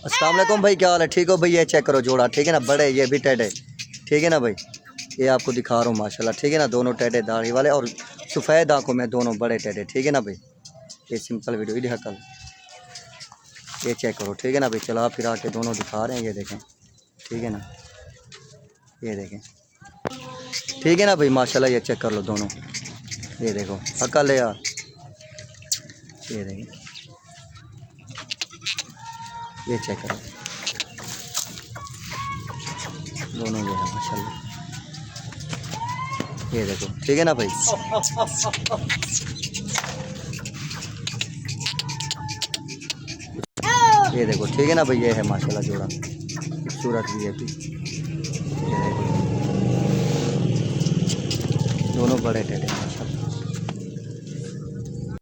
अस्सलाम वालेकुम भाई, क्या हाल है? ठीक हो भाई? ये चेक करो जोड़ा, ठीक है ना, बड़े ये भी टेढ़े, ठीक है ना भाई। ये आपको दिखा रहा हूँ माशाल्लाह, ठीक है ना, दोनों टेढ़े दाढ़ी वाले और सफ़ेद आंखों में दोनों बड़े टेढ़े, ठीक है ना भाई। ये सिंपल वीडियो ही कल ये चेक करो, ठीक है ना भाई। चला फिरा के दोनों दिखा रहे हैं, ये देखें, ठीक है ना, ये देखें, ठीक है ना भाई। माशाल्लाह ये चेक कर लो दोनों, ये देखो अकल है यार, ये देखें, ये चेक करो दोनों, ये है माशाल्लाह, ये देखो, ठीक है ना भाई। ये देखो, ठीक है ना भाई, ये है माशाल्लाह जोड़ा, खूबसूरत भी है भी, ये देखो दोनों बड़े टेढ़े।